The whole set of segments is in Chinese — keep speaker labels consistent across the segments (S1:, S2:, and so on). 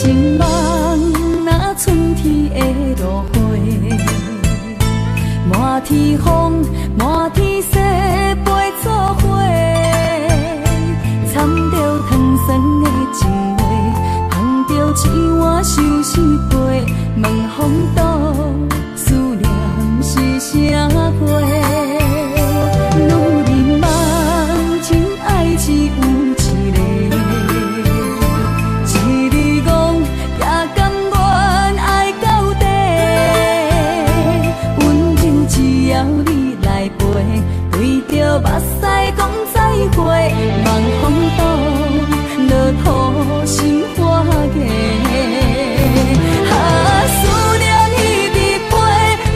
S1: 情梦若春天的落花，满天风，满天雪，陪作伙，掺着糖酸的情话，捧着一碗相思杯，问风度，思念是啥货？女人梦情爱只有一个，一日讲也甘愿爱到底，温情只要你来陪，对着目屎讲再会，望风度，落土心花芽。思念一直陪，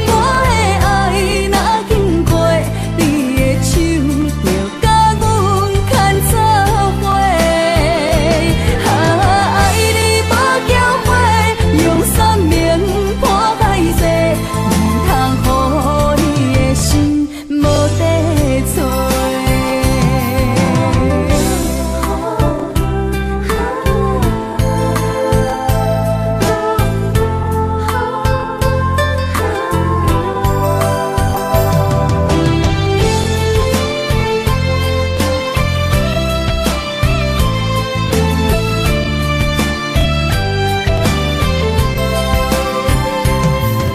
S1: 我的爱若经过，你的手就甲阮牵做伙。爱你无交会，用生命破海誓，唔通予你的心无地找。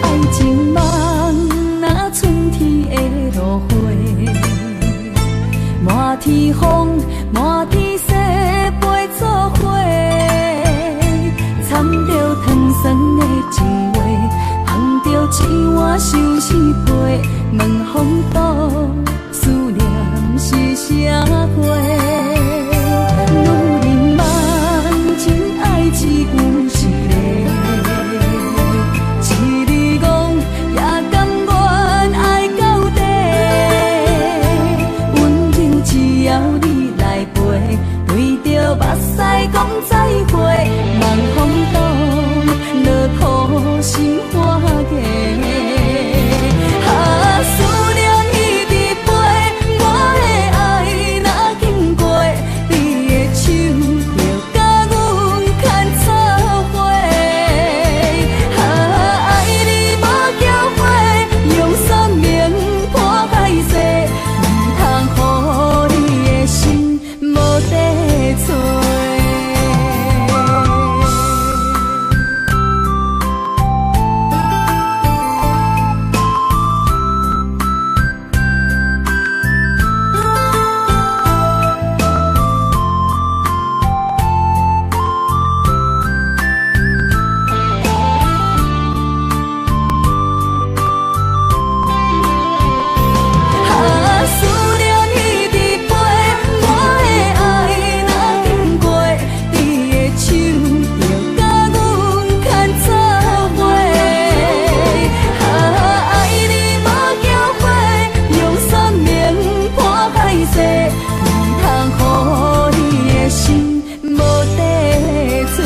S1: 爱情梦若春天的落花，满天风，满天雪，陪作伙，掺着糖酸的情话，捧着一碗相思杯，问风度，思念是啥货？女人梦情爱只有一个，一日讲也甘愿爱到底，温情只要你来陪，对着目屎讲再会，望风度，落土心花芽。思念一直陪，我的爱若经过，你的手就甲阮牵做伙。爱你无交会，用生命破海誓，唔通予你的心无地找。思念一直陪，我的爱若经过，你的手就甲阮牵做伙。爱你无交会，用生命破海誓，唔通予你的心无地找。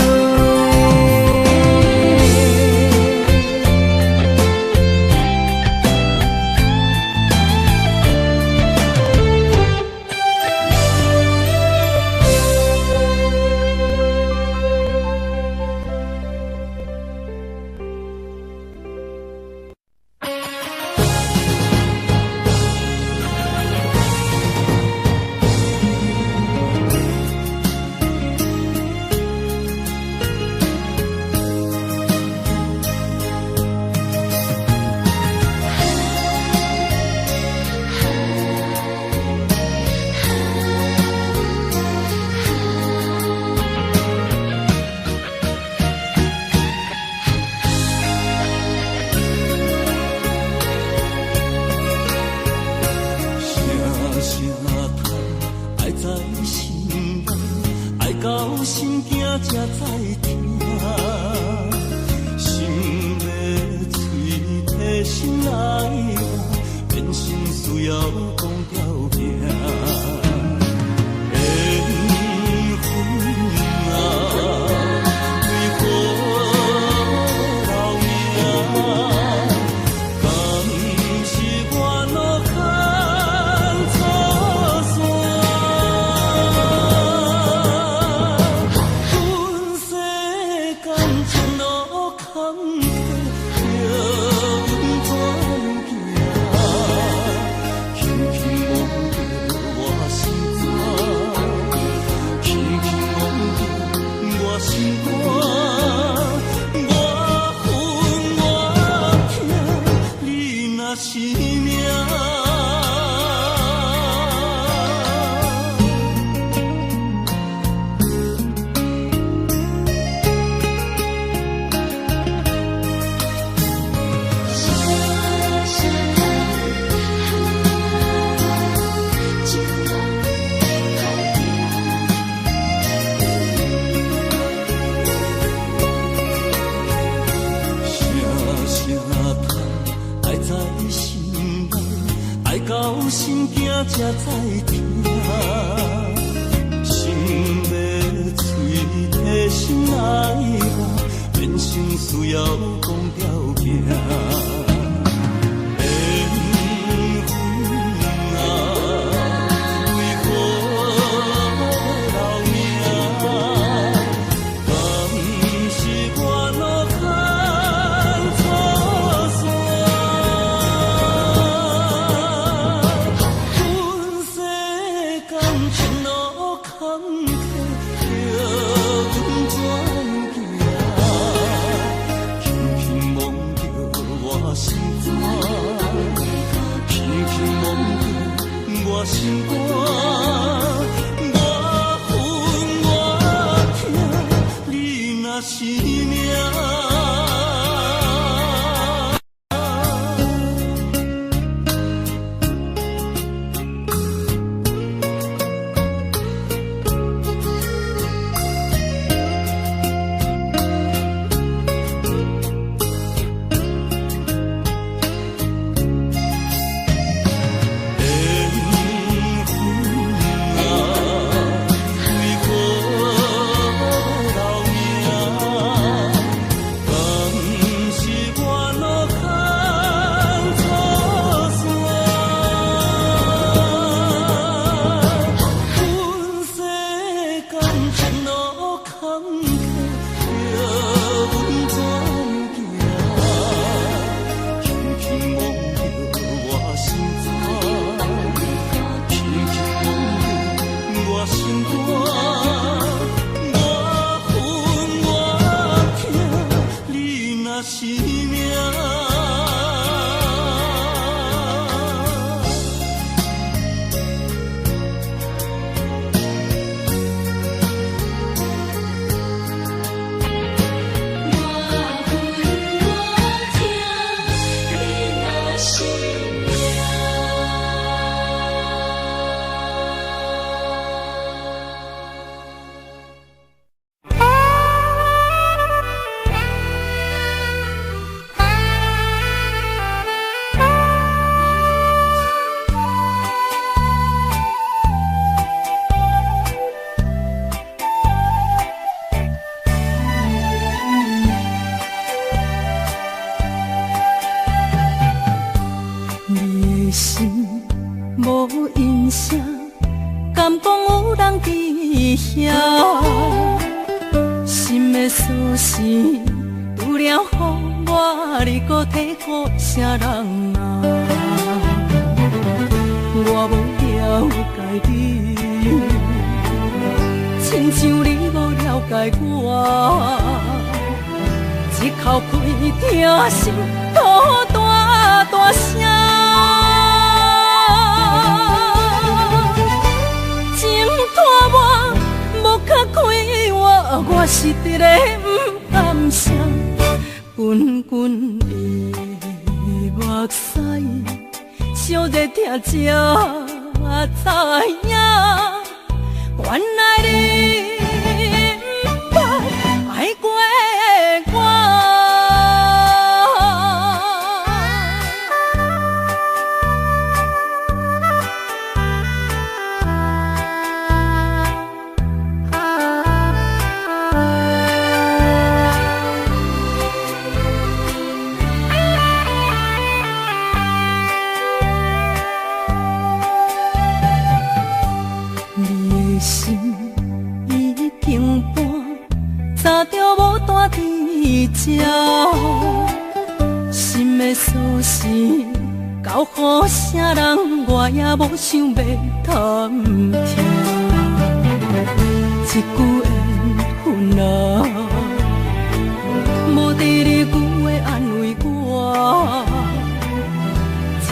S2: 到心惊才知听，心要嘴替心来听，变心需要讲条命。缘分啊，为何留命？敢是我路牵错线？阮世间是命。到心惊才知听，心要碎提心来我，变成需要讲条件。心肝，我恨我痛，你若是命。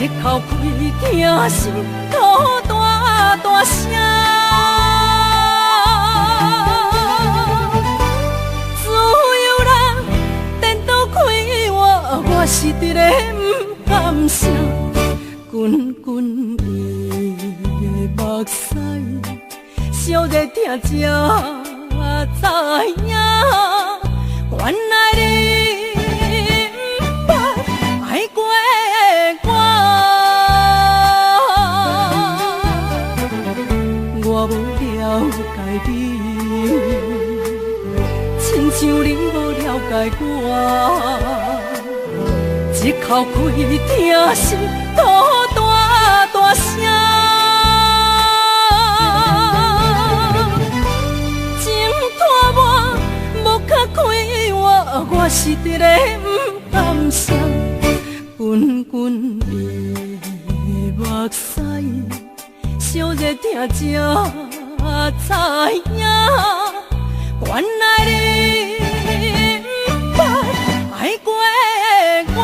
S1: 一一口气听心吐大大声，自由人颠倒开我是伫咧不甘心，滚滚伊的目屎，烧热听才知影，原来你不捌爱过我无了解你，亲像你无了解我，一口气听心吐大大声，情拖磨无较开我是伫咧不甘心，滚滚的目屎。烧热听才知影，原来你不捌爱过我。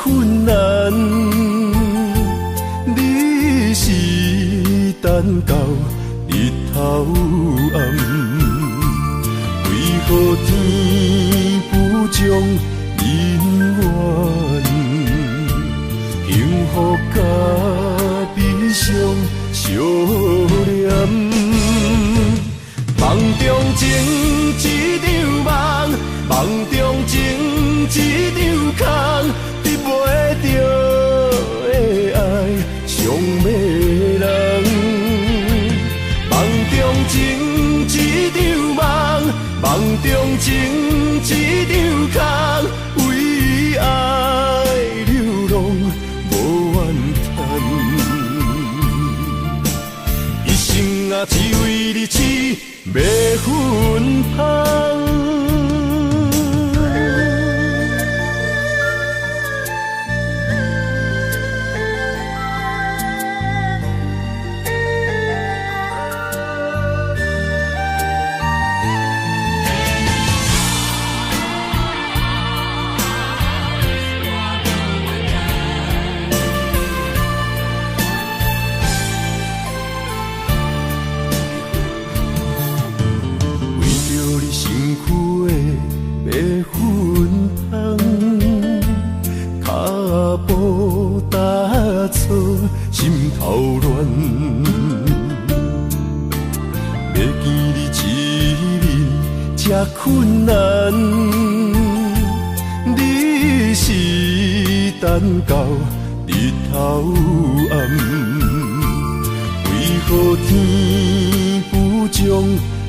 S2: 困难，你是等到日头暗，为何天不将人怨？幸福甲悲伤相连，梦中情一场梦，梦中情一场空，得袂着的爱上迷人。梦中情一场梦，梦中情一场空，为爱流浪无怨叹。一生啊，只为你痴，要分芳。心头乱，要见你一面这困难，你是等到日头暗，为何天不将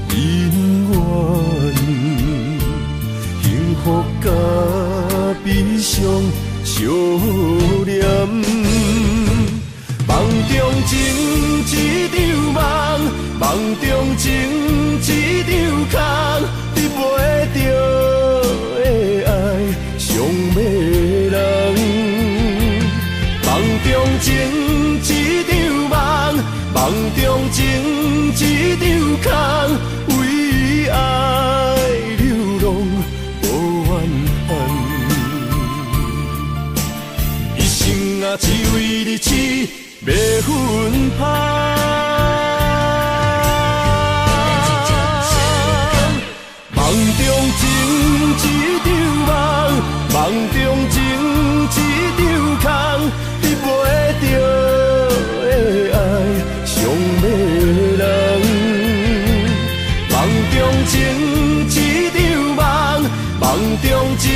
S2: 人怨？幸福甲悲伤相连。梦中情一场梦，梦中情一场空，得袂着的爱上迷人。梦中情一场梦，梦中情一场空，为爱流浪无怨叹。一生啊，只为你痴，要分芳。梦中情一场梦，梦中情一场空，得袂着的爱上迷人。梦中情一场梦，梦中情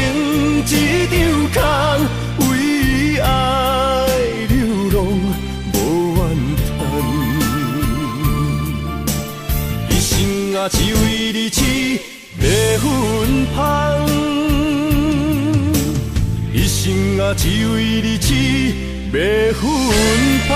S2: 一场空，为爱流浪无怨叹。一生啊，只为你痴，要分芳。一生啊，只为你痴，要分芳。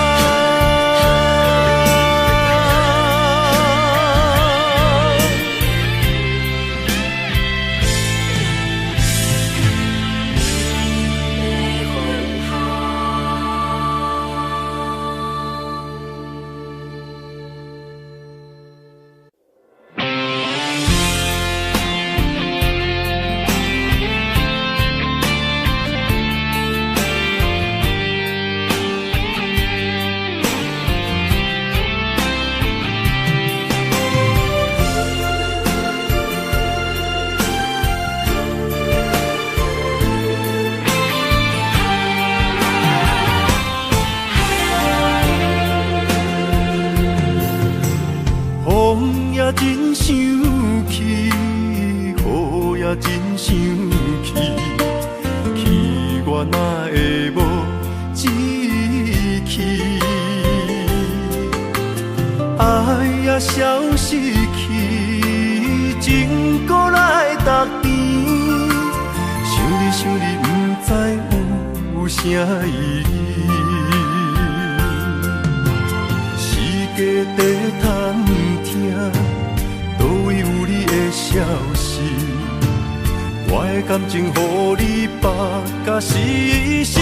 S2: 真生气，雨也真生气，气我哪会无志气？爱也消失去，情搁来逐甜。想你，不知有啥意义。世界在探听。倒位有你的消息？我的感情，予你绑甲死死。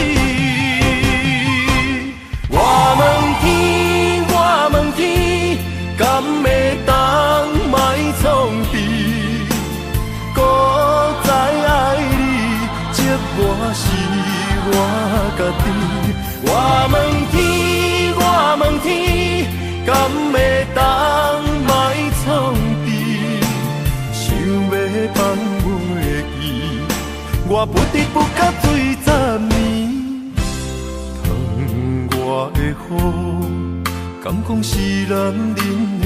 S2: 我问天，我问天，敢会当莫创治？搁再爱你，这我是我。敢会当莫创治？想要放袂记，我不得不甲水10年。疼我的雨，敢讲是男人的泪？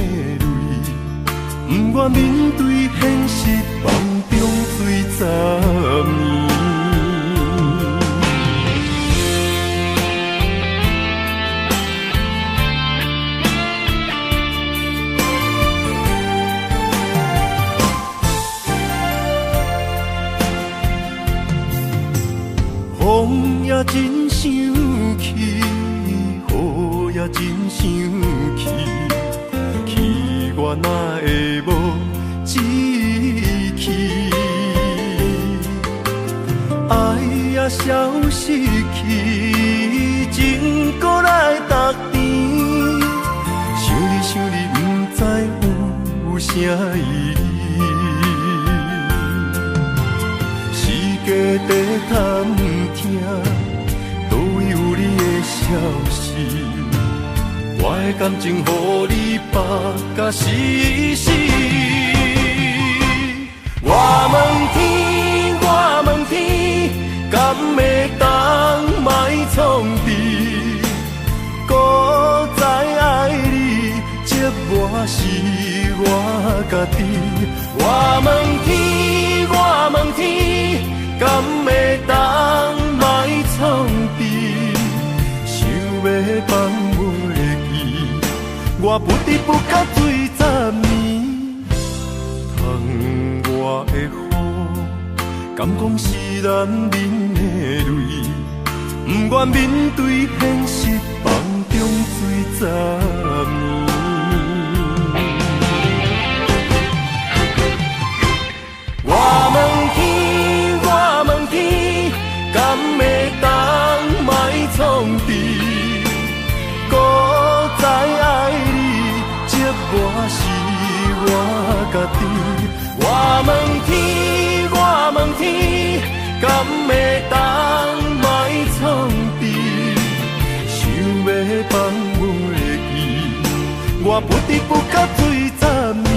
S2: 不愿面对现实，梦中水10年。风也真生气，雨也真生气，气我哪会无志气？爱也消失去，情搁来逐甜。想你想你，不知有啥意义。时家地探听，倒位有你的消息？我的感情，予你绑甲死死。我问天，我问天，敢会当莫创治？搁再爱你，这我是我家己。我问天，我问天，敢会当莫创治？想要放袂记，我不得不甲水10年。疼我的雨，敢讲是男人的泪？不愿面对现实，梦中水10年。我问天，我问天，敢会当莫创治？搁再爱你，这我是我家己。我问天，我问天，敢会当莫创治？想要放袂记，我不得不甲水10年。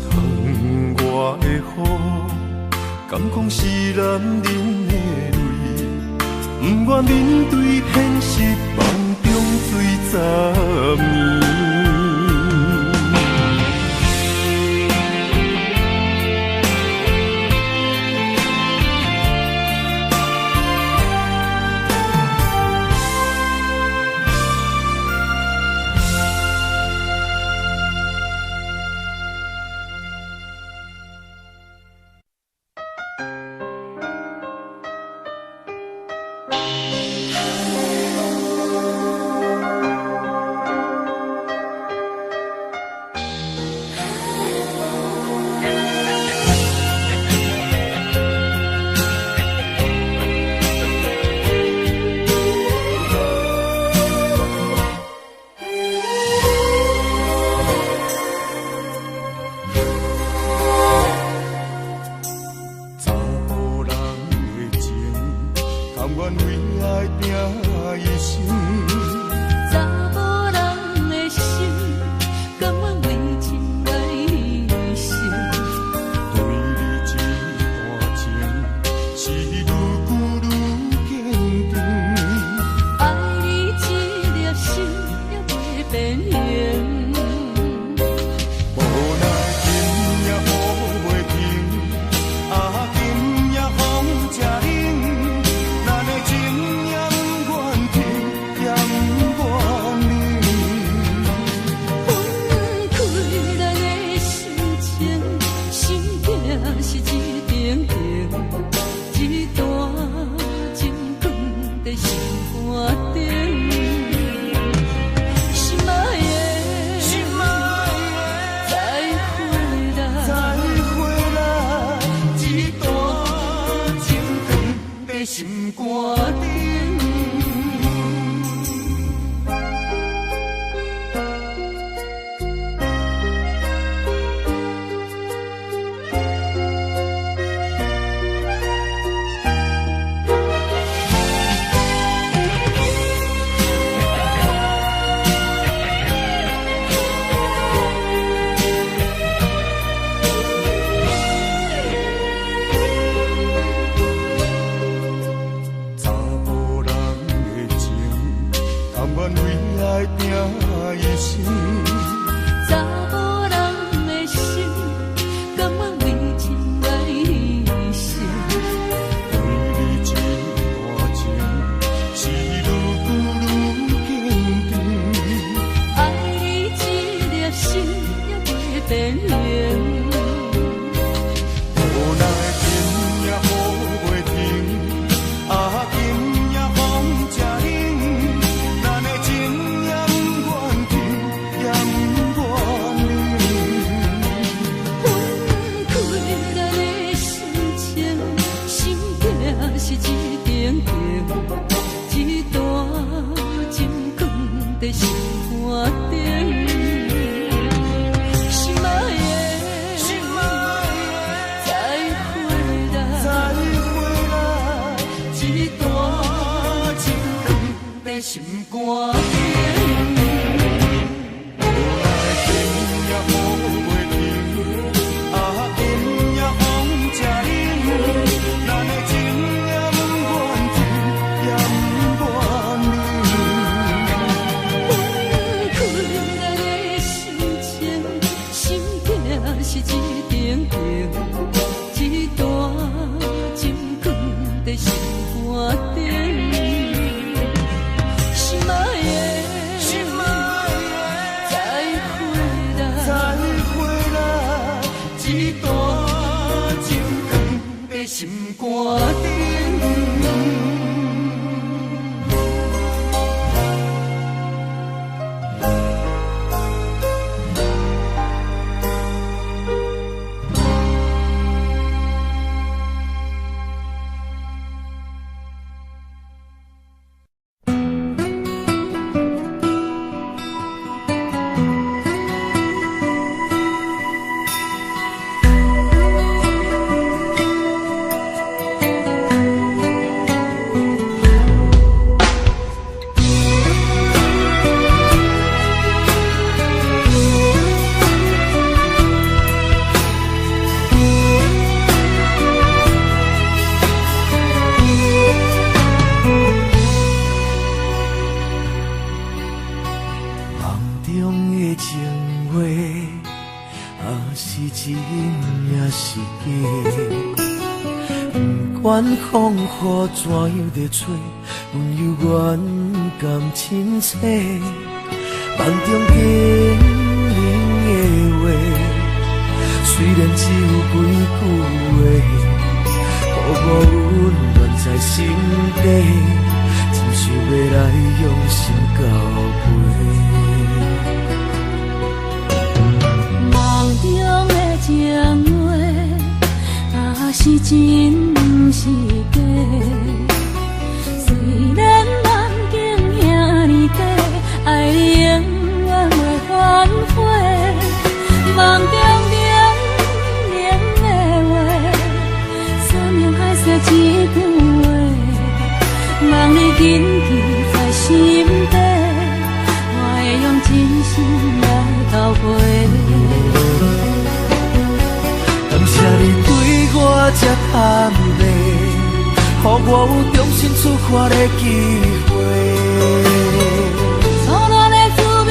S2: 疼我的雨，敢讲是男人的泪？不愿面对现实，梦中水10年。甘愿为爱拼一生。
S1: 查某人的心，甘愿为情来牺牲。
S2: 对你这段情，是愈久愈坚定。
S1: 爱你这粒心也袂变形。
S2: 无奈情也好袂停，啊情也风吃冷，咱的情也不愿停，也不愿冷。
S1: 分开咱的心情，心境是一点点，一段情放在心肝顶。心爱的，
S2: 心爱的，
S1: 再回来，
S2: 再回来，
S1: 一段情放在心肝顶。
S2: 无奈情也好袂停，啊情也风吃冷，咱的情也不愿停，也不愿冷。
S1: 分开咱的心情，心境是一点点，一段情放在心肝顶。心爱的，
S2: 心爱的，
S1: 再回来，
S2: 再回来，一段情放在心肝顶。
S3: 梦中的情话，啊是真也是假？不管风雨怎样在吹，阮犹原甘亲切。梦中经冷的话，虽然只有几句话，薄薄温暖在心底，真想要来用心交陪。
S1: 梦中的情话，啊是真不是假。虽然梦境遐尼短，爱你永远袂反悔。梦中冷冷的话，山盟海誓一句话，望你紧记在心底。我会用真心来交陪。
S3: 感谢你对我这坦白，予我有重新出发的机会。
S1: 错乱的滋味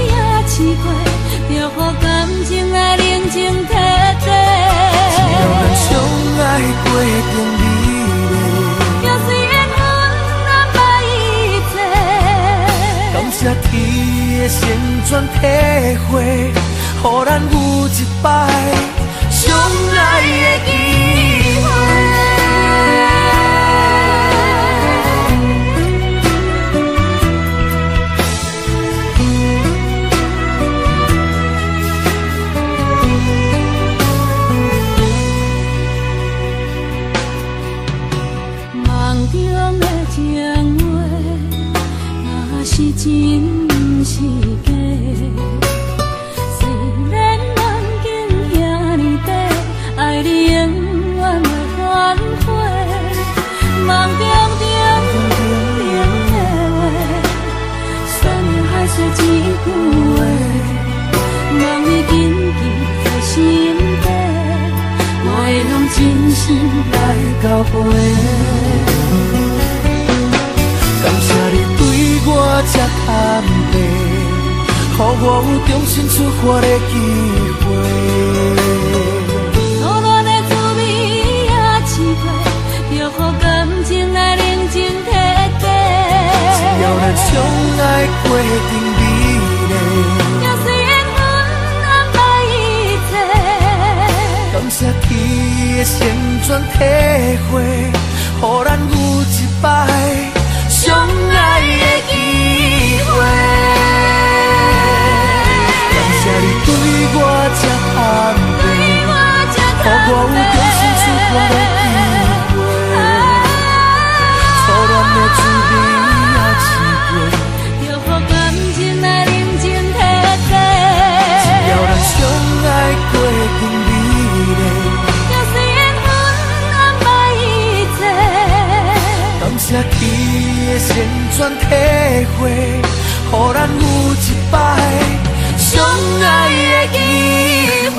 S1: 也试过，着予感情来冷静体体。
S3: 只要咱相爱过程美丽，
S1: 就虽缘分难把一切。
S3: 感谢天的成全体会，予咱有一摆相爱的机会。
S1: 梦中的情话，若是真不是假。虽然梦境遐尼短，爱你永远袂反悔。梦中冷的话，山盟海誓一句话，望你紧记在心底。我会用真心来交陪。
S3: 感谢你对我这予我有重新出发的机会。
S1: 错乱的滋味也试过，就予感情来冷静体地。
S3: 只要咱相爱过程美丽，
S1: 就虽然阮安排一切，
S3: 感谢天的旋转体会，予咱有一摆相爱的机会。感谢你对我这安慰，予我有重新出发的机会。错乱的滋味也试过，
S1: 就予感情来冷静体地。
S3: 只要咱相爱过程美丽，
S1: 就虽然阮安排一切，
S3: 感谢天的旋转体会，予咱有一摆相爱的机会。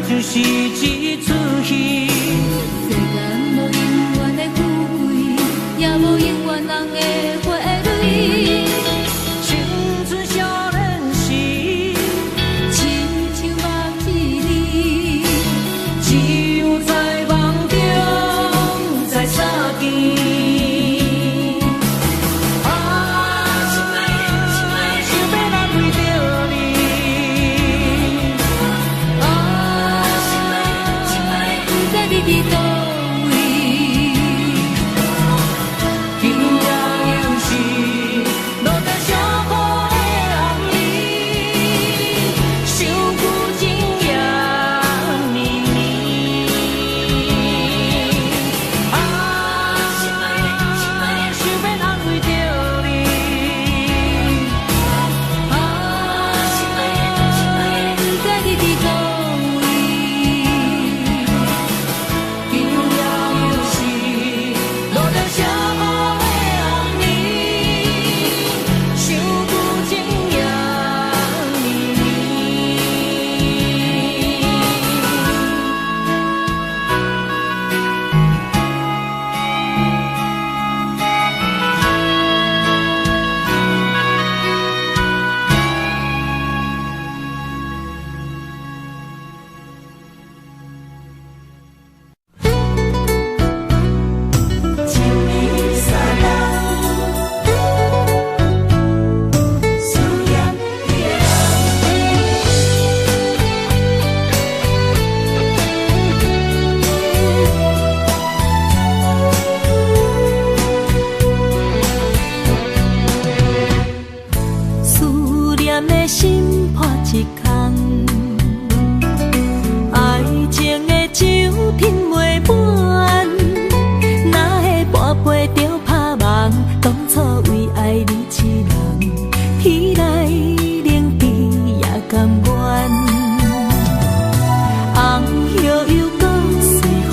S3: 就是一出戏，
S1: 世间无永远的富贵，也无永远人的花蕊。
S3: 青春少年时，
S1: 亲像目一字，
S3: 只有在梦中才相见。
S1: 你伫倒位？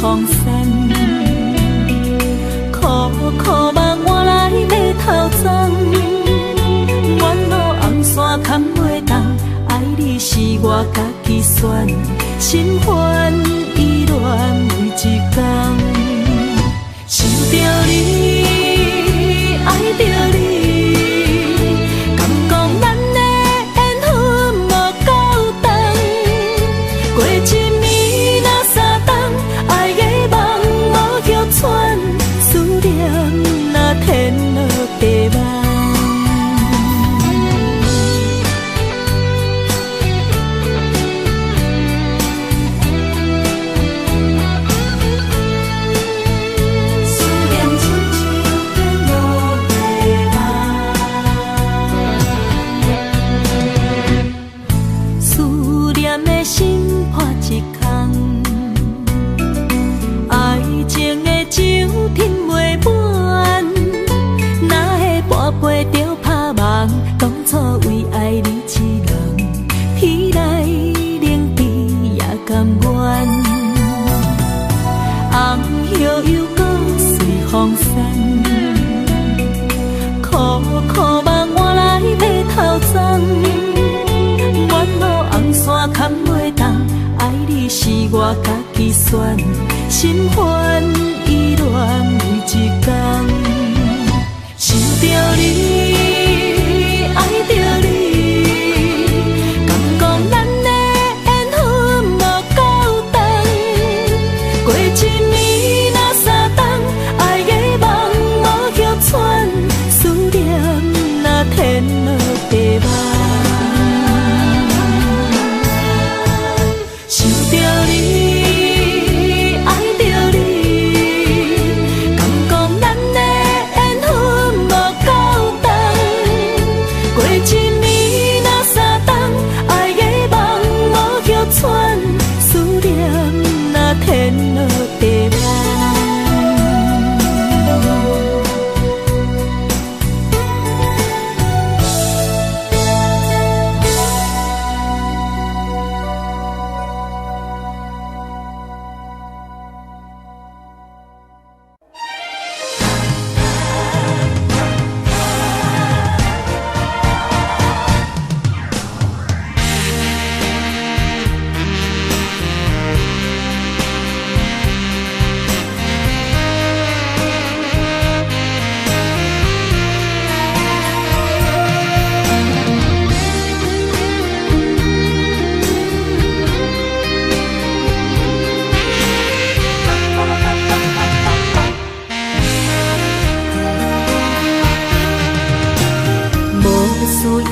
S1: 风扇，苦苦目换来马头鬃，远路红线牵袂动，爱你是我家己选，心烦意乱为一天，想着你，爱着你。我家己选，心烦意乱为一天，想着你，爱着你，敢讲咱的缘分无够长，过一暝若三冬，爱的梦无叫喘，思念若天落地网。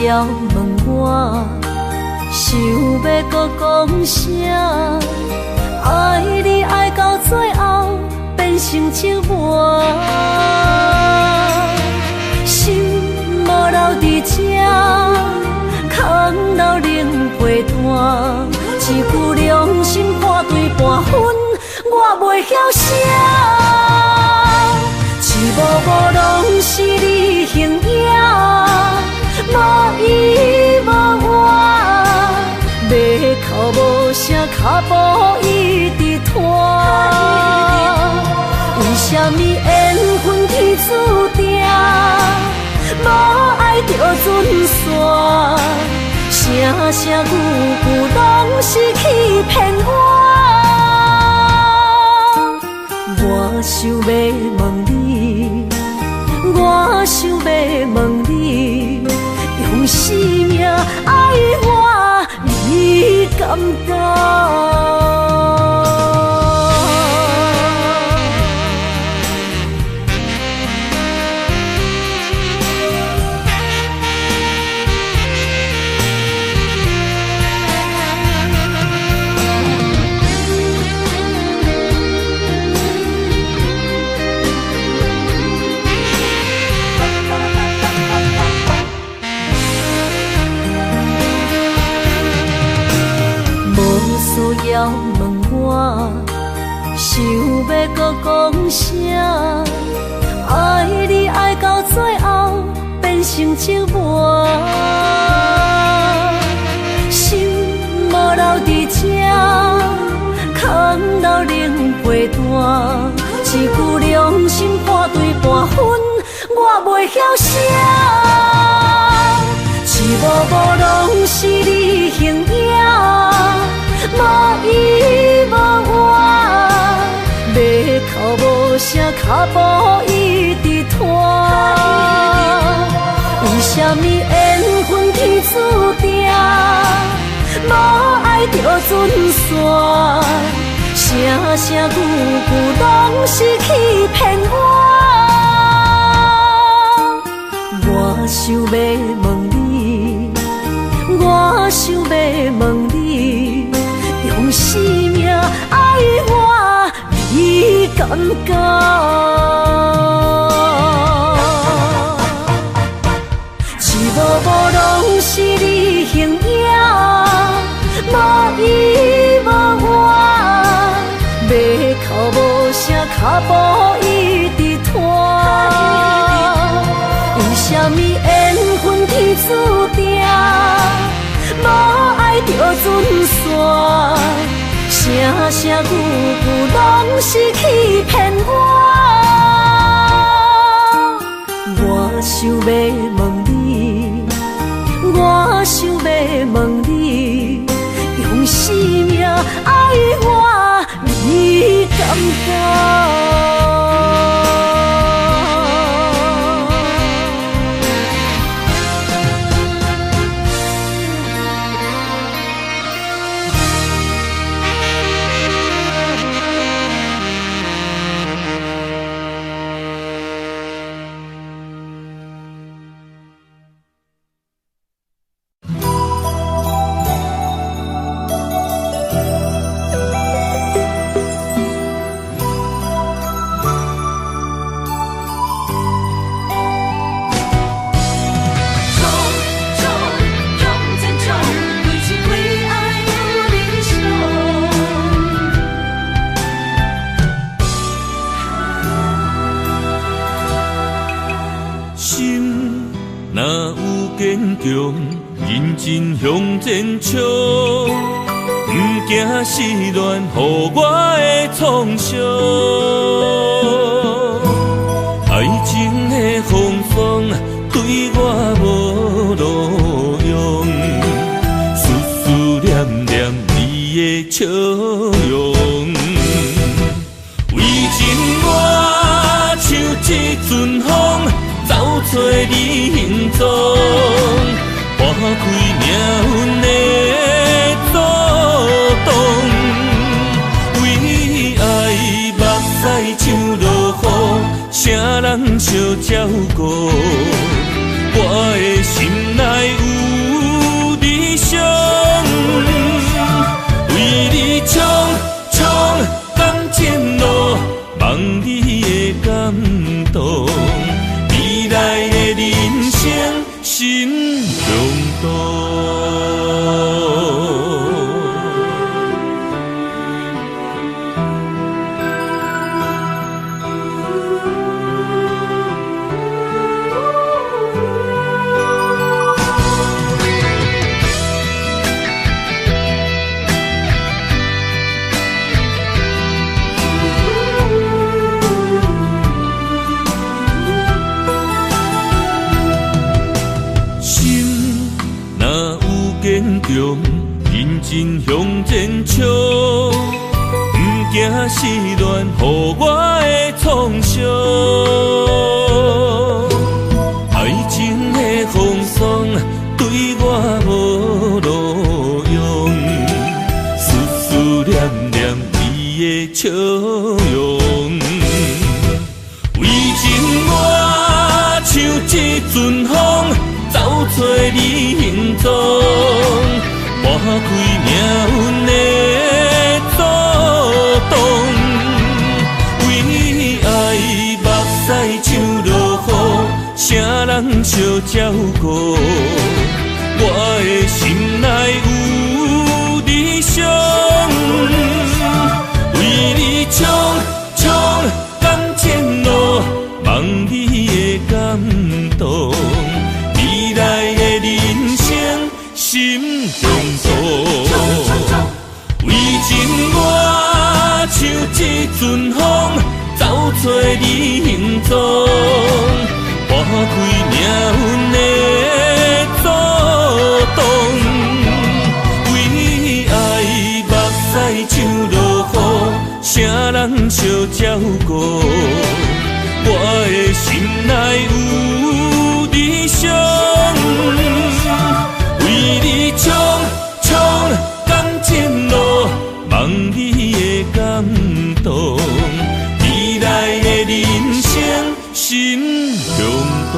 S1: 要问我，想要搁讲啥？爱你爱到最后变成寂寞，心无留伫这，空留冷陪伴。一句良心半对半分，我袂晓写。一幕幕拢是你形影。无依无我，要哭无声，脚步一直拖。为什么缘分天注定，无爱就准线？声声句句拢是欺骗我。我想要问你，我想要问你。用生命爱我，你敢当？要问我，想要搁讲啥？爱你爱到最后变成寂寞，心无留伫这，空留冷陪袂断，一句良心半对半分，我袂晓写。一幕幕拢是你形影，无依无我，要哭无声，脚步一直拖。为什么缘分天注定，无爱就准线？声声句句拢是欺骗我。我想要问你，我想要问你，用生命爱我，你感觉？一幕幕拢是你形影，无依无我，要哭无声，脚步一直拖。为什么缘分天注定，无爱就准线？声声句句拢是欺骗我。我想要问你，我想要问你，用生命爱我，你感觉？
S4: 认真向前冲，不惊失恋，予我的创伤。爱情的风霜对我无路用，思思念念你的笑容。为情我像一阵风，走找你行踪。拨开命运的阻挡，为爱目屎像落雨，啥人相照顾？我的心内有理想，为你冲冲感情路，望你的感动，未来的人生心中动。认真向前冲，不惊失恋，予我的创伤。爱情的风霜对我无路用，思思念念你的笑容。为情我像一阵风，走找你行踪。拨开命运的阻挡，为爱目屎像落雨，啥人相照顾？我的心内有理想，为你冲冲感情路，望你的感动，未来的人生心中动。为情我像一阵阵风，走找你行踪，拨开命运的阻挡。为爱目屎像落雨，啥人相照顾？我的心内有理想，为你冲感情路，望你的感动，未来的人生心中动。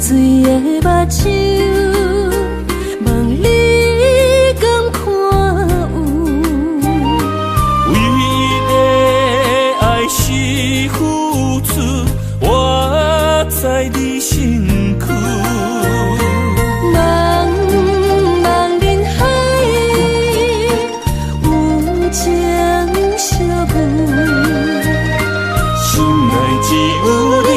S1: 水的目睭，望你敢看有。
S4: 为你的爱是付出，我在你身躯。
S1: 茫茫人海，有情相伴，
S4: 心内只有你。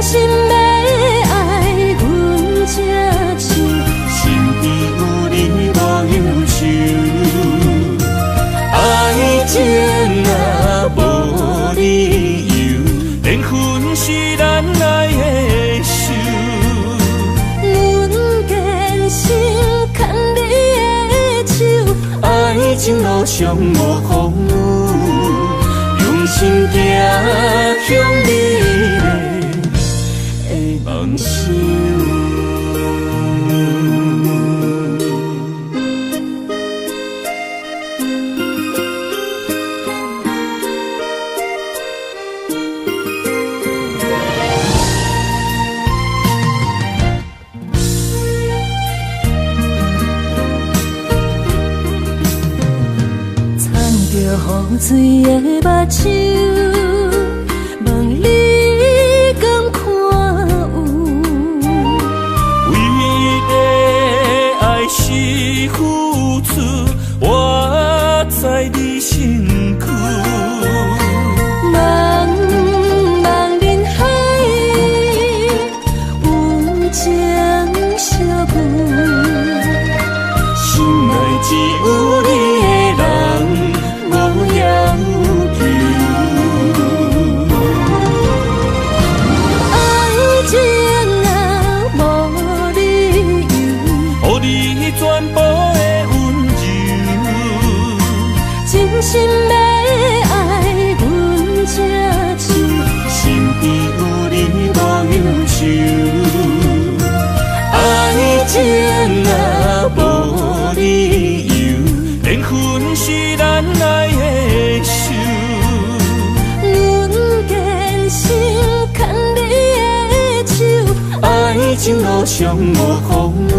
S4: 心要爱阮才像，身边有你无忧愁。爱情若无理由，缘分是咱爱的手。
S1: 阮坚信牵你的手，
S4: 爱情路上无风雨，用心行向你。梦想，
S1: 藏着雨水的目睭。
S4: 付出，我在你身躯。
S1: 茫茫人海，有情相伴，
S4: 心内只有你的人，无要求。
S1: 爱情若无理由，
S4: 予你全部。
S1: 心要爱阮才像，
S4: 身边有你无忧愁。爱情若无理由，缘分是咱爱的手。
S1: 阮坚信牵你的手，
S4: 爱情路上无风雨，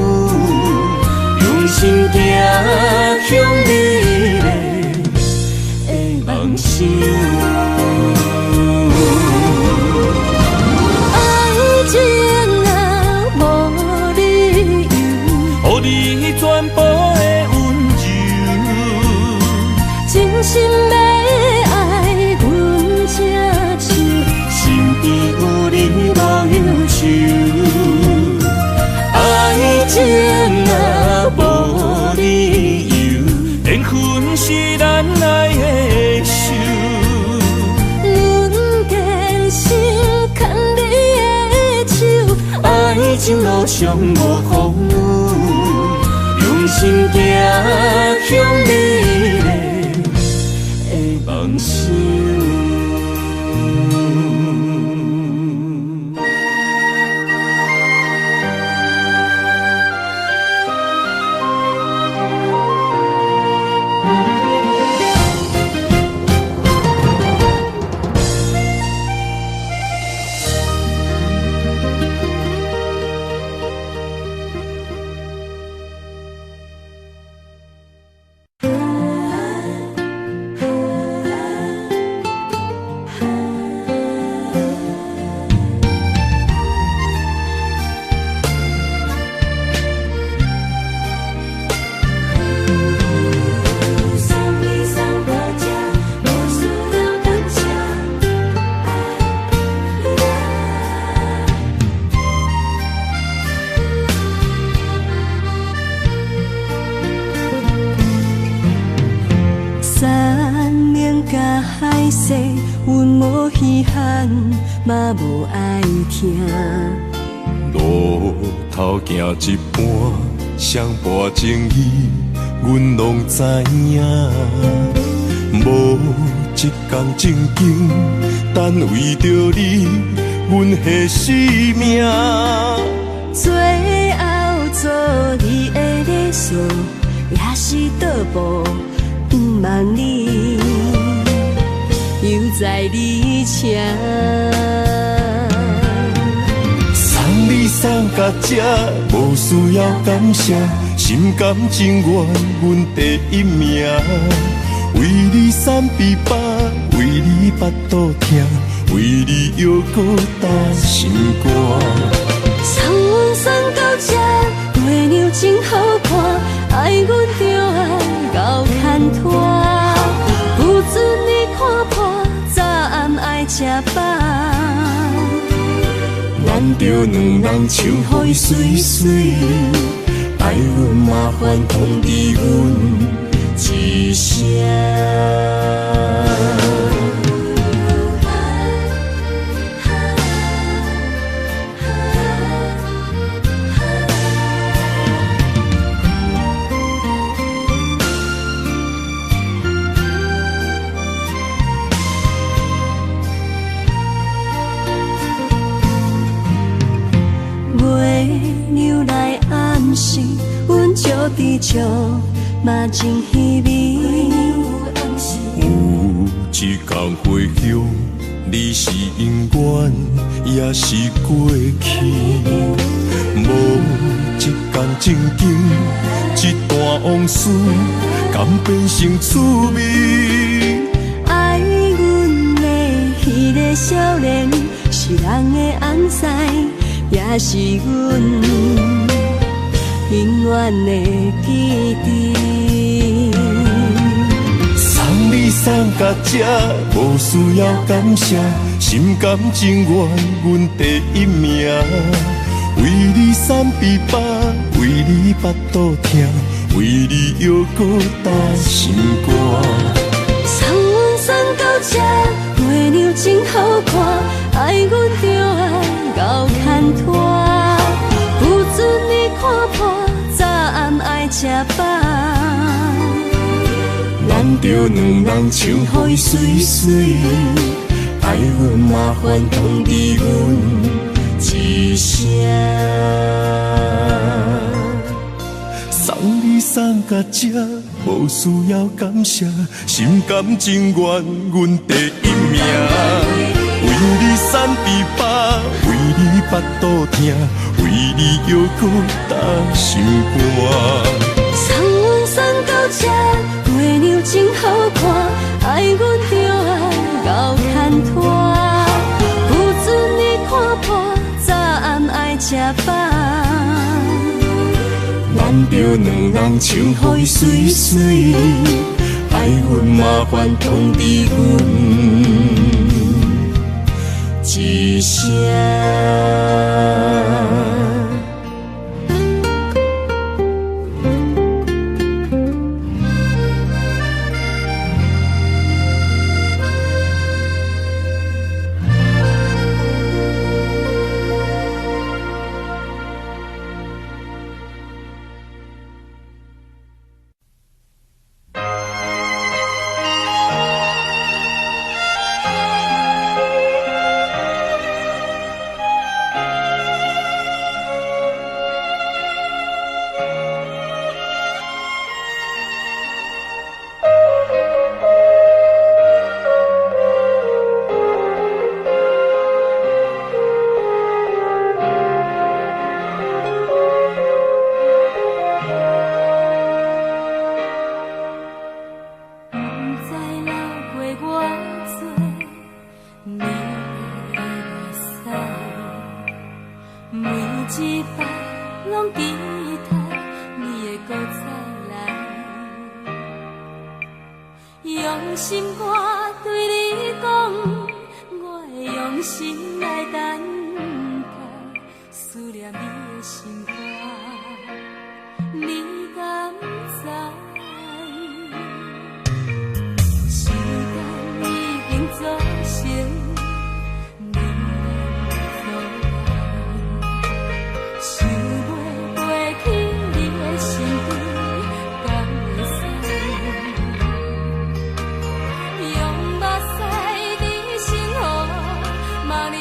S4: 用心行向你。梦想，
S1: 爱情若无理由，
S4: 予你全部的温柔。
S1: 真心要爱阮才像，
S4: 身边有你无忧愁。爱情若无理由，缘情路上无风雨，用心行向美丽的梦想。
S1: 嘛无爱听，
S2: 路头行一半，上半情意，阮拢知影。无一天正经，但为着你，阮下生命。
S1: 最后做你的理想，也是倒步不望你。犹在你车，
S2: 送你送到这，无需要感谢，心甘情愿，阮第一名。为你散琵琶，为你巴肚疼，为你犹搁担心肝。
S1: 送阮送到这，月亮真好看，爱阮就爱到牵拖。不准你看破，早暗爱吃饱。
S2: 咱着两人唱予伊水水，爱阮麻烦通知阮一声。
S1: 阮照伫笑，嘛真稀微。
S2: 有一天回乡，你是永远，也是过去。无一天正经，一段往事，敢变成趣味？
S1: 爱阮的迄个少年，是人的翁婿，也是阮永远的记忆。
S2: 送你送到这，无需要感谢，心甘情愿，阮第一名。为你散琵琶，为你巴肚疼，为你犹搁担心肝。
S1: 送阮送到这，月亮真好看，爱阮就爱到牵拖。不准你看破，早暗爱吃饱。
S2: 咱着两人唱予伊水水，爱阮麻烦通知阮一声。送你送到这，无需要感谢，心甘情愿，阮第一名。为你散琵琶，为你巴肚疼，为你犹搁担心肝。
S1: 送阮送到这，月亮真好看，爱阮就爱到牵拖。不准你看破，早暗爱吃饱。
S2: 咱着两人唱予伊水水，爱阮麻烦通知阮一声。
S1: 一摆拢期待你会搁再来，用心我对你讲，我会用心来等待，思念你的心肝，你敢知？时间已经造成你的阻碍，想袂过去你的身躯，敢会使？用目屎在身后，望你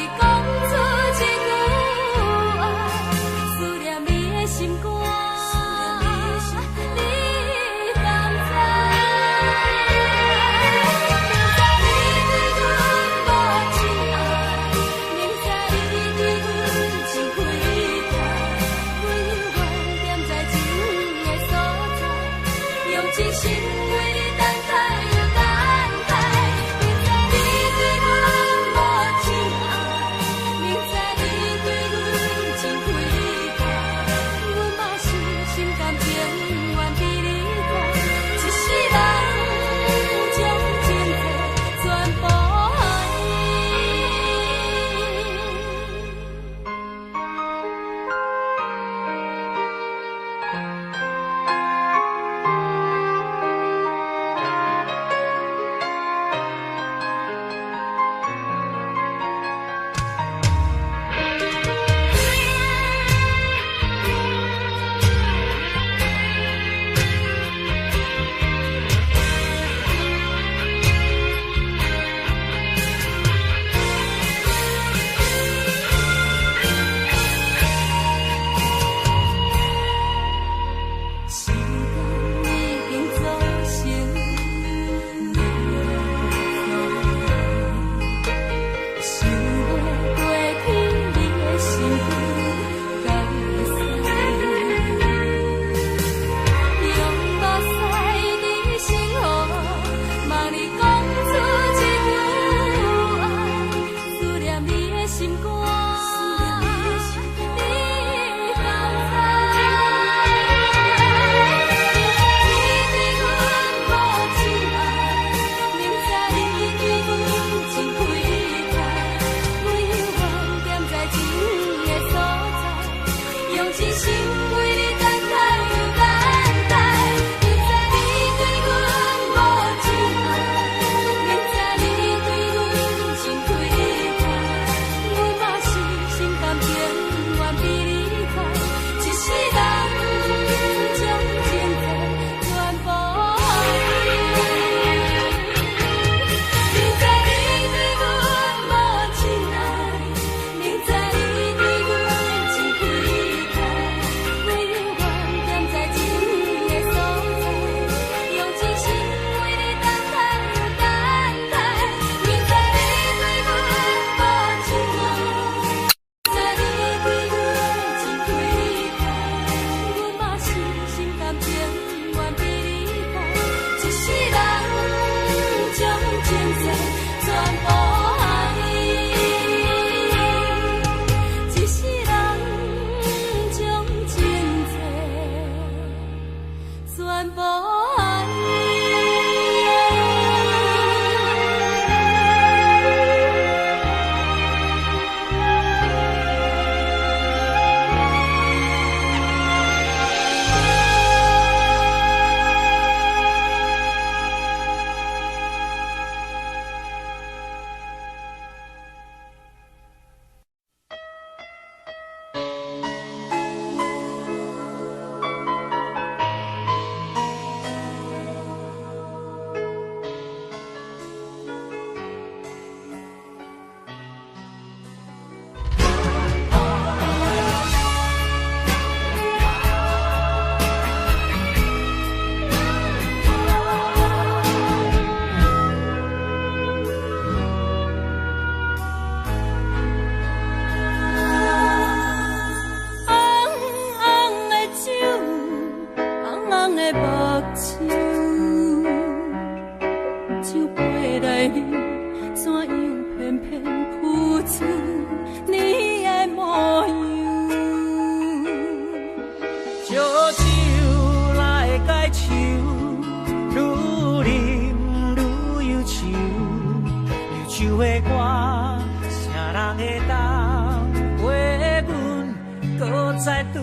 S3: 再追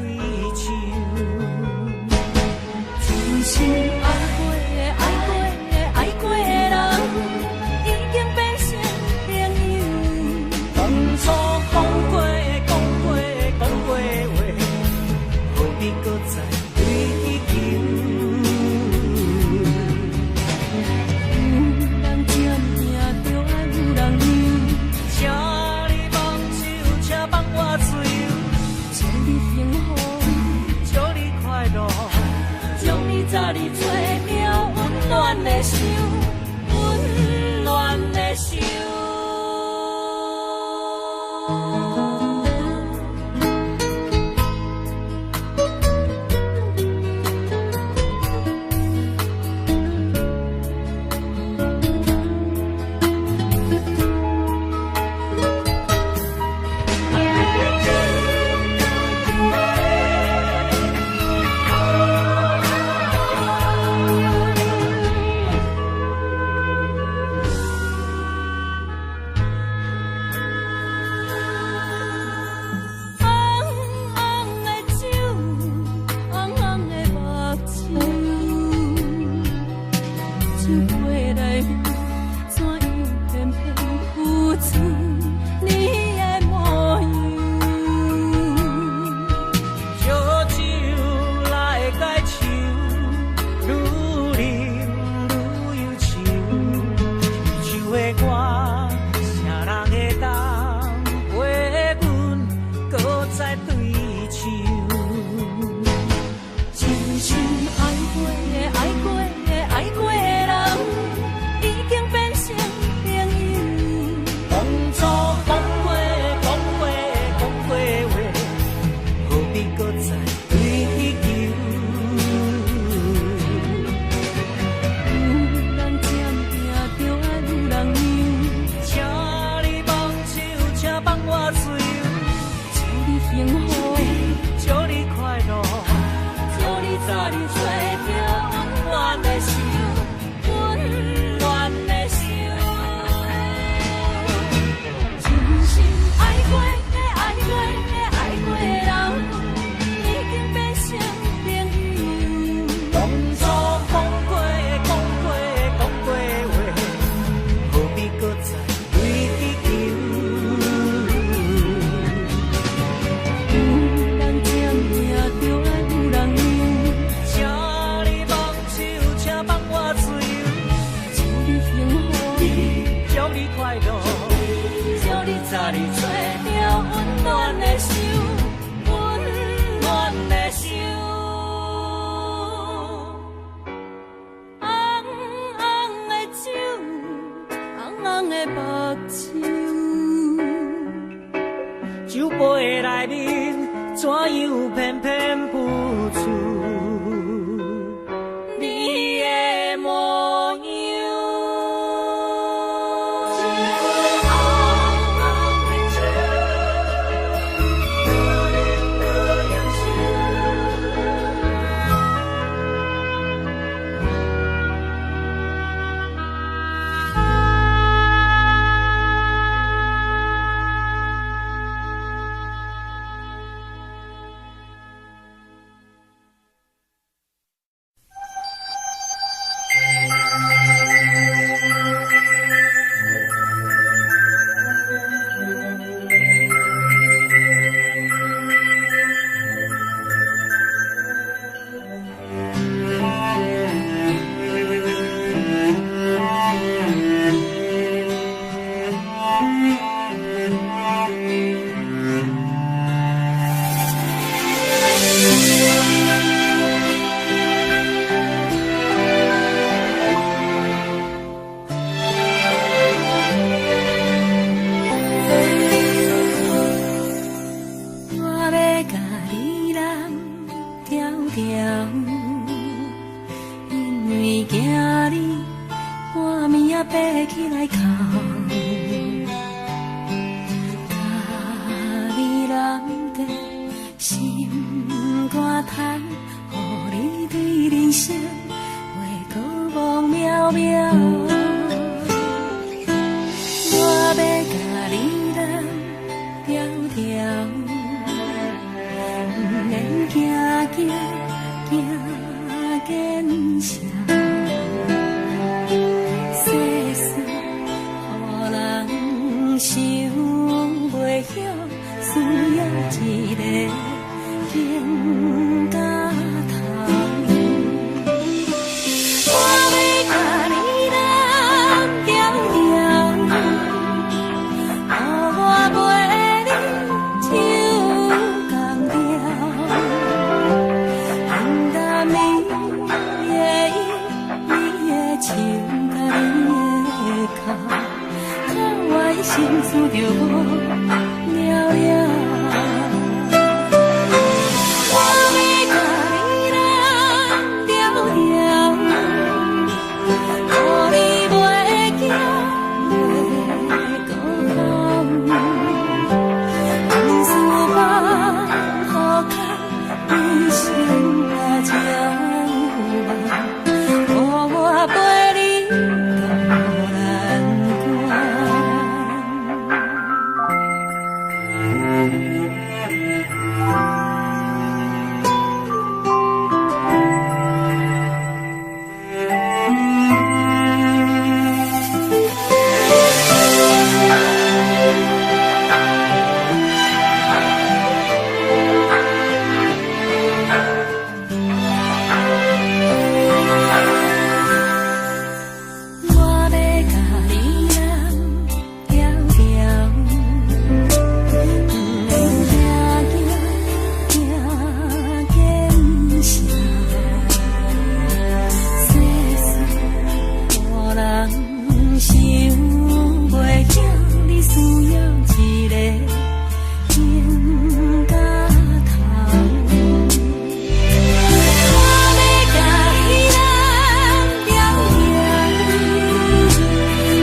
S3: 求。
S1: 真心爱过的、爱过的、爱过的人，已经变成朋友。
S3: 当初讲过的、讲过的、讲过的话，何必搁再追求？
S1: 有人渐命着爱有人忧，
S3: 请你放手，请放我自由，
S1: 祝你幸福，
S3: 祝你快乐。
S1: 祝你早日做着温暖的手，温暖的手。
S3: 酒杯内面怎样偏偏浮出你的模样？
S1: 晓，需要一个肩胛头。我要甲你揽条条，予我陪你手共调，平淡你的音，你的唱甲你的哭，靠我心思着我了了。我要甲你揽条条，予你袂惊袂孤单。往事放好空，一生啊照望，予我陪你渡难关。我要甲你揽条条，不免惊惊惊声。世事大人想袂晓，你需要一个肩胛头。我要甲你揽条条，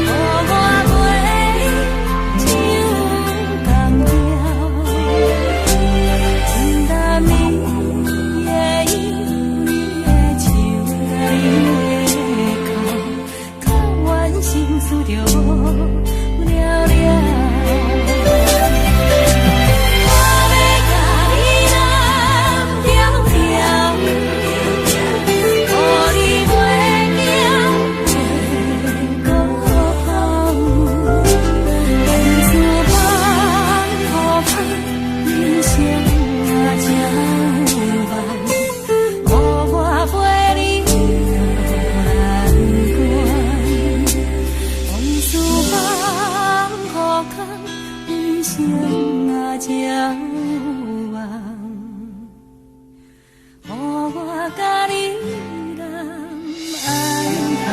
S1: 予我陪你手共调，平淡你的音，你的唱甲你的哭，靠阮心思着我了了。我要甲你揽条条，予你袂惊袂孤单。往事放好空，人生啊照望，予我陪你渡难关。往事放好空，人生啊照望，予我甲你揽安安。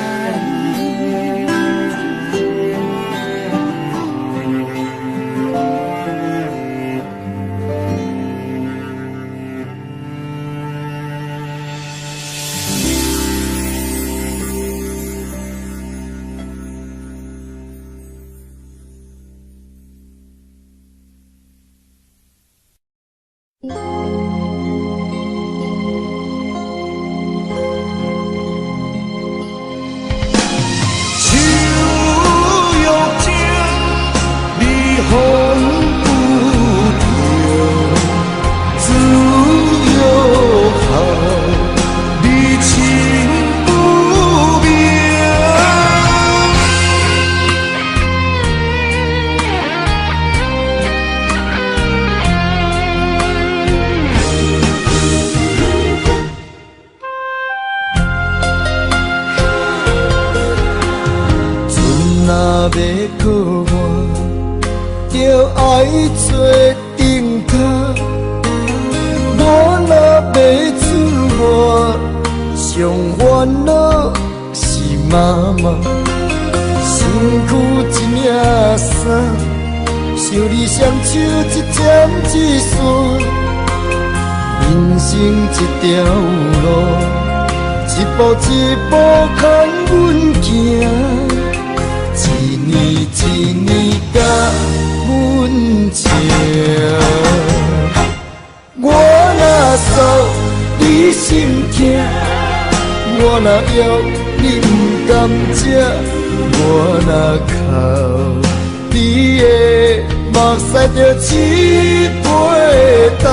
S3: 手用情，你风不停，自由好，你情不明。船若要靠岸，就爱做顶头。我若要出外，上烦恼是妈妈。身躯一领衫，想你双手一针一线，人生一条路，一步一步牵阮行。一年一年甲阮情，我若诉你心痛，我若要你不甘吃，我若哭你的目屎着刺背焦，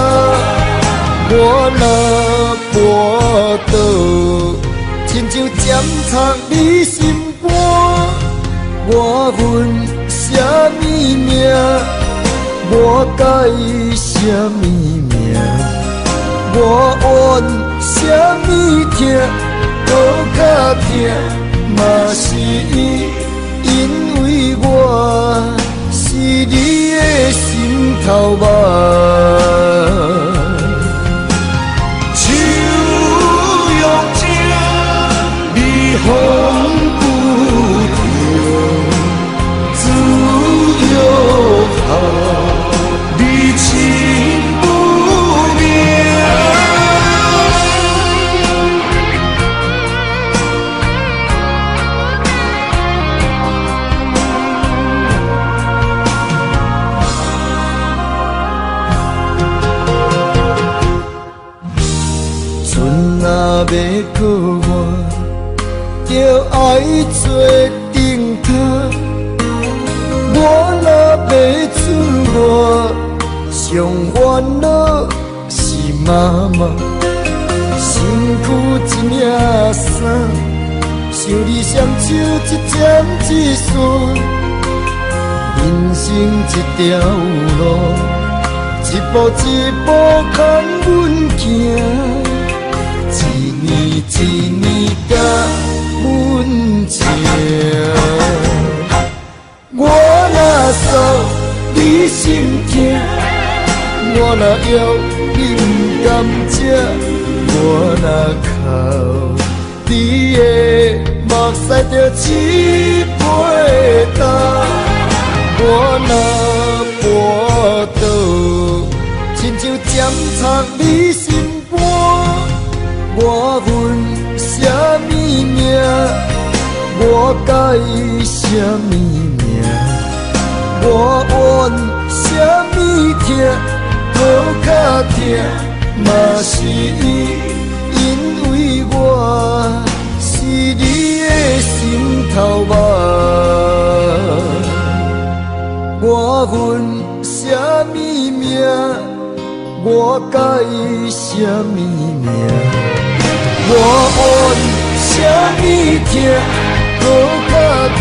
S3: 我若跋倒，亲像针插你心肝。我份什么命，我甲伊什么名？我怨什么痛？搁较痛，嘛是因为我是你的心头肉。手用情，你风不停，自由好，你情不明。若要靠我，就爱做顶头。我若要出外，上烦恼是妈妈。身躯一领衫，想你双手一针一线。人生一条路，一步一步牵阮行。一年一年甲阮情，我若诉你心痛，我若要你不甘吃，我若哭你的目屎就起飞干，我若跋倒，亲像针插你心肝。我问什么名？我甲伊什么名？我怨什么痛？搁较痛，嘛是因为我是你的心头肉。我问什么名？我甲伊什么名？我怨什么痛？搁较痛，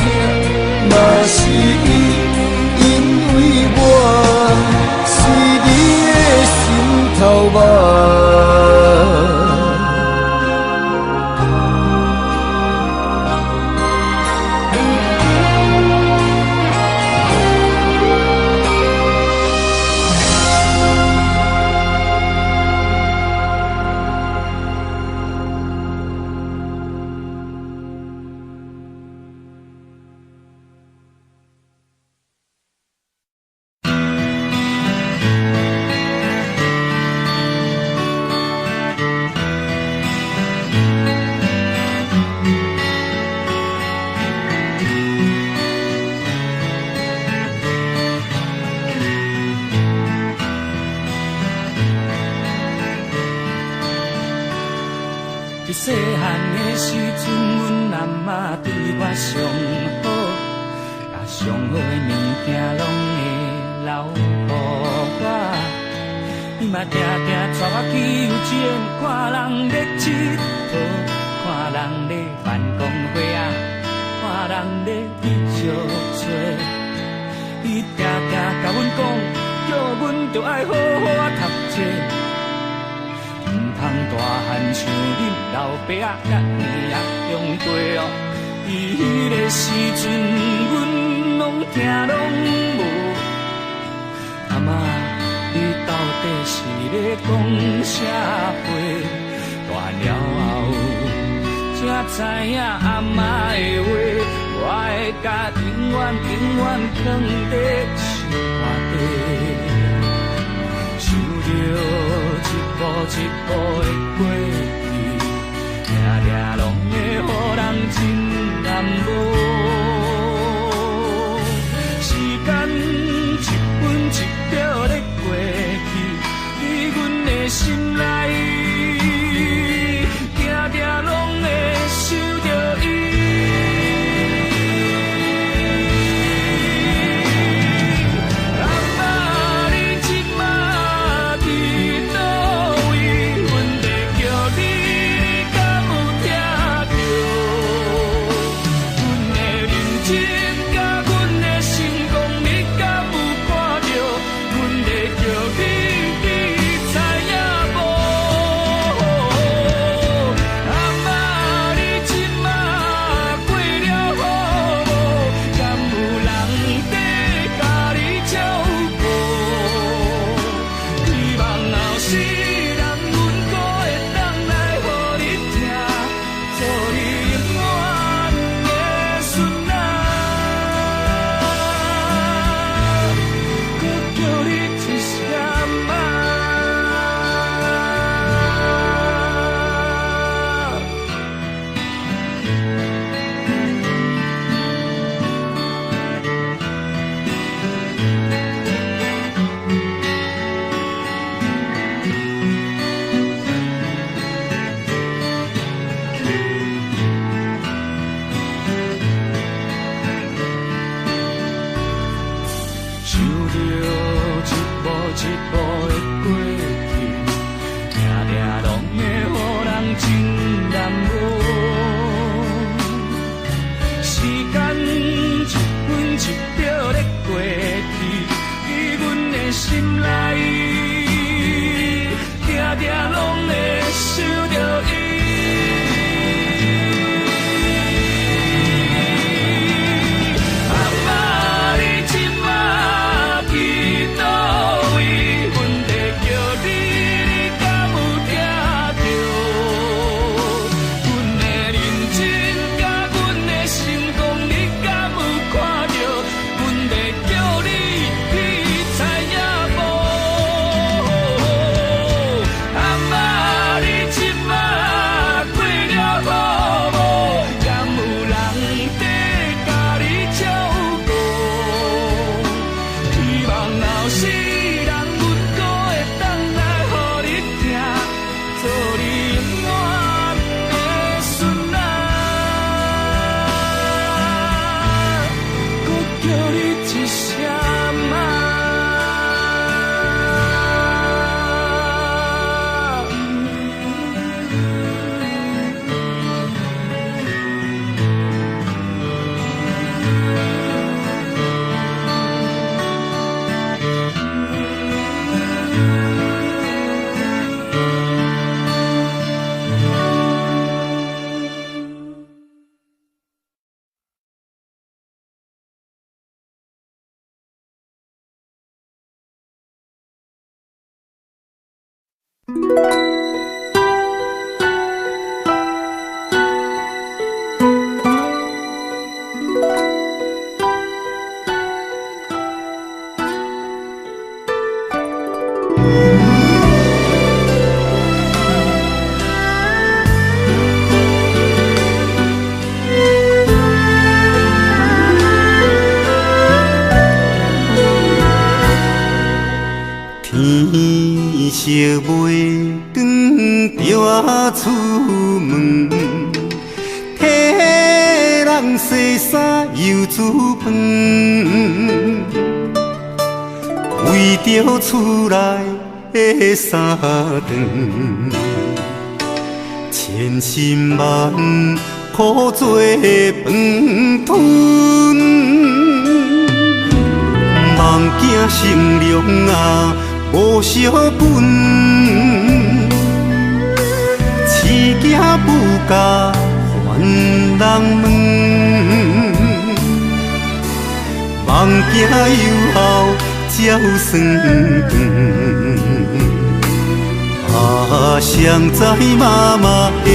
S3: 嘛是因为我是你的心头肉。
S4: 伫细汉的时阵，阮阿嬷对我上好，甲上好的物件拢会留予我。伊嘛定定带我去游园，看人咧佚佗，看人咧办公会啊，看人咧去相找。伊定定甲阮讲，叫阮着爱好好读册。唔通大汉像恁老爸仔甲爷仔中过哦，伊迄个时阵，阮拢听拢无。阿嬷，你到底是咧讲啥话？大了后才知影阿嬷的话，我会甲永远永远藏在心肝底。想着一步一步的过去，定定拢会予人真难忘。时间一分一秒的过去，伫阮的心内，定定拢会想着伊。一步的过去，定定拢会予人真难忘。时间一分一秒在过去，在阮的心内，定定拢会想着伊。
S3: 天色袂光，着啊出门，替人洗衫又煮饭，为着厝内的三顿，千辛万苦做饭吞，望囝成龙啊！无小本，饲囝不教还人问，望囝有后照算长。啊，谁知妈妈的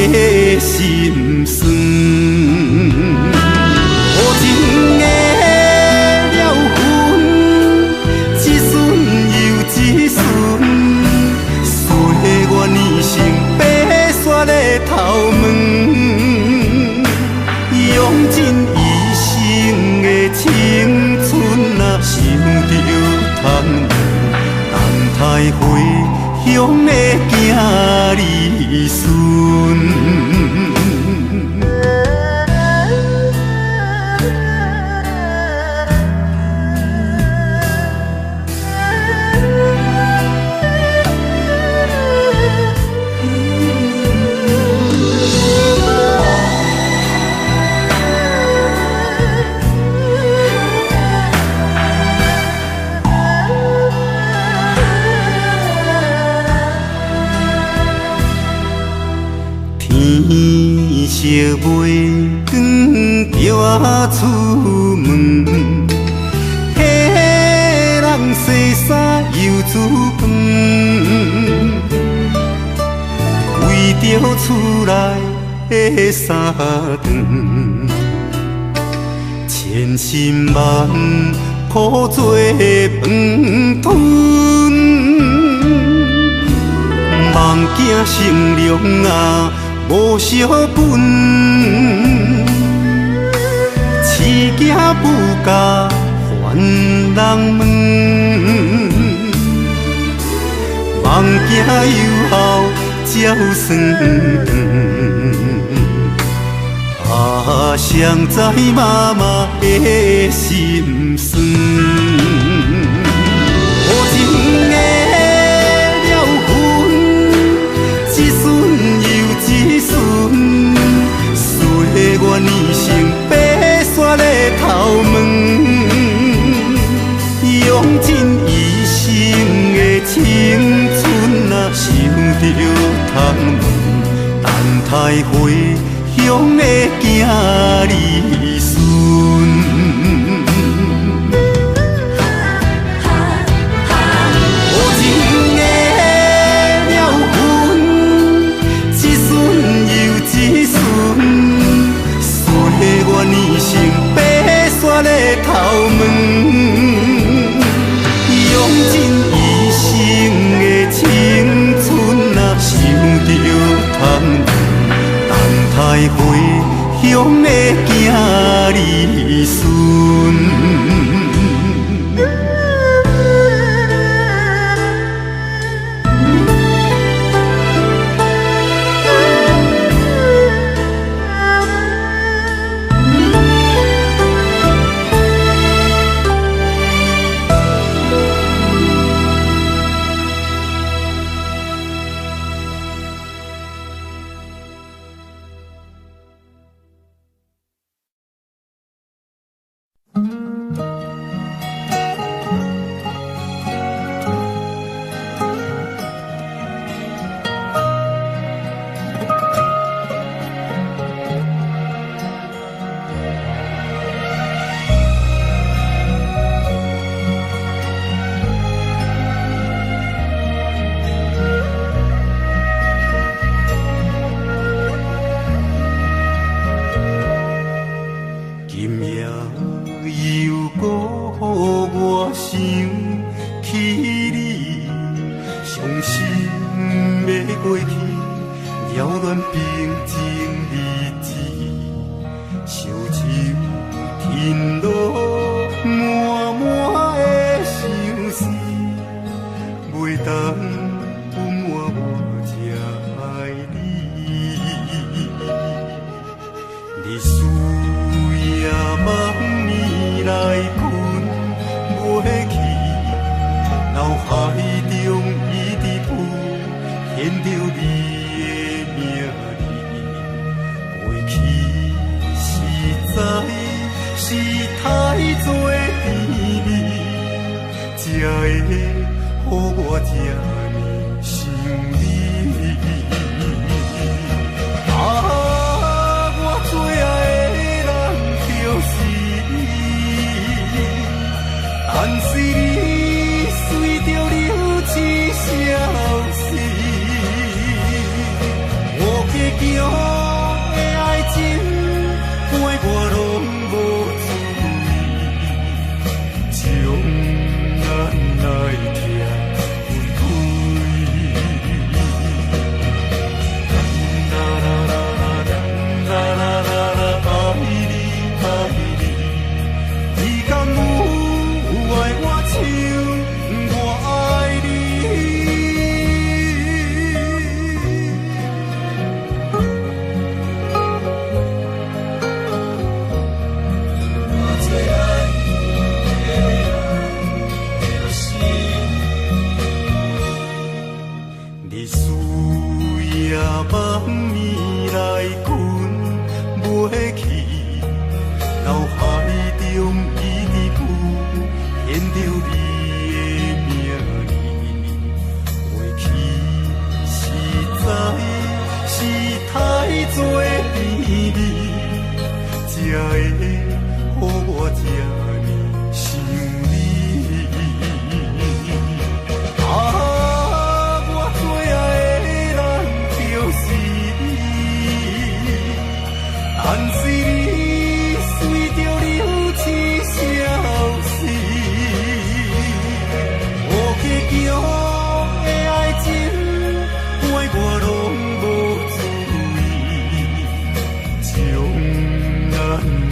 S3: 心酸，无情的。头毛，用尽一生的青春啊，想着贪等待回乡的囝儿孙。天色袂光，着啊出门，替人洗衫又煮饭，为着厝内的三顿，千辛万苦做饭吞，望囝成龙啊！无小本，饲囝不教还人问，望囝有后照算长。啊，谁知妈妈的心酸，无情的。
S2: 回乡的囝儿孙。头门，用尽一生的青春啊，想着通带回乡的囝儿孙。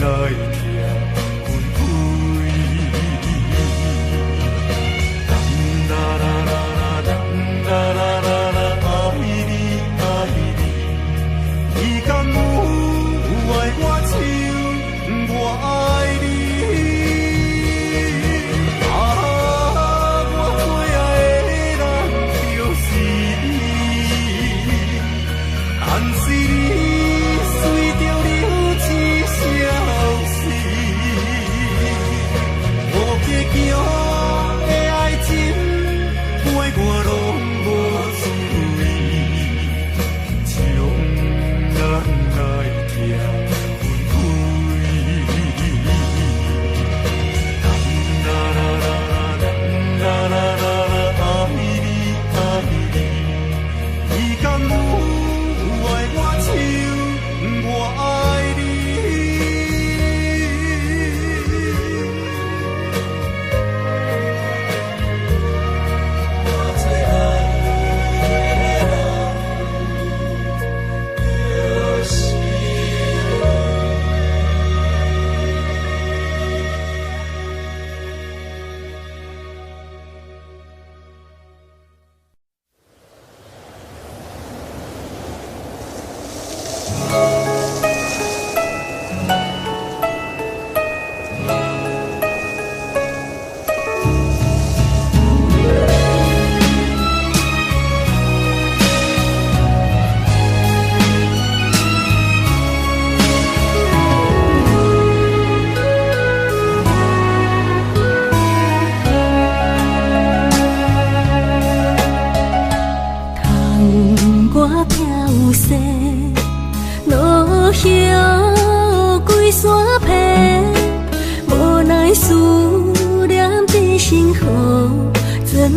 S2: 来听阮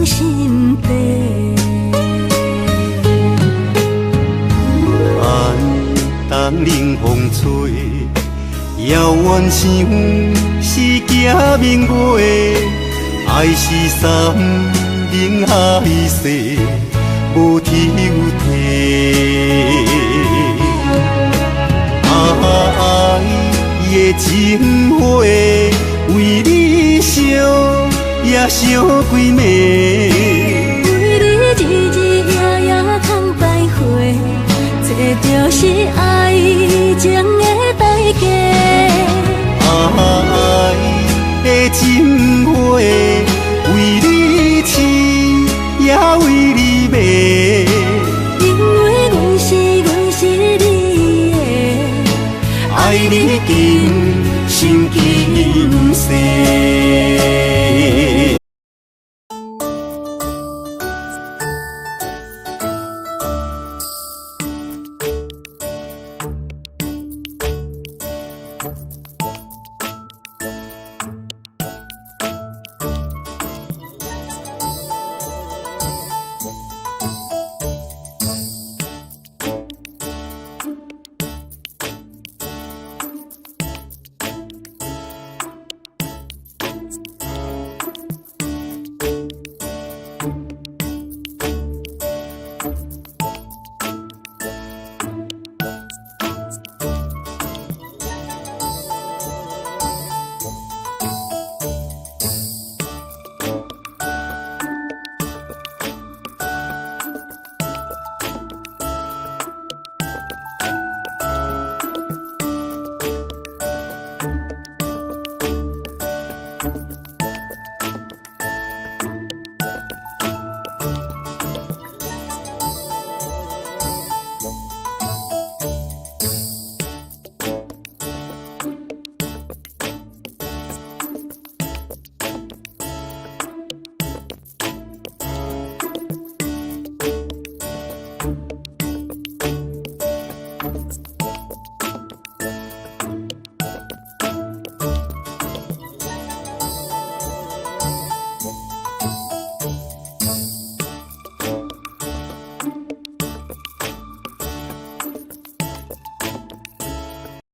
S1: 心底。
S3: 爱当冷风吹，遥远想是假明月，爱是山明海誓，无天有地。爱的情花，为你烧也烧几暝。
S1: 为你日日夜夜空百回，这就是爱情的代价。
S3: 爱的情花，为你饲也为你卖。
S1: 因为阮是你的，
S3: 爱你今生今世。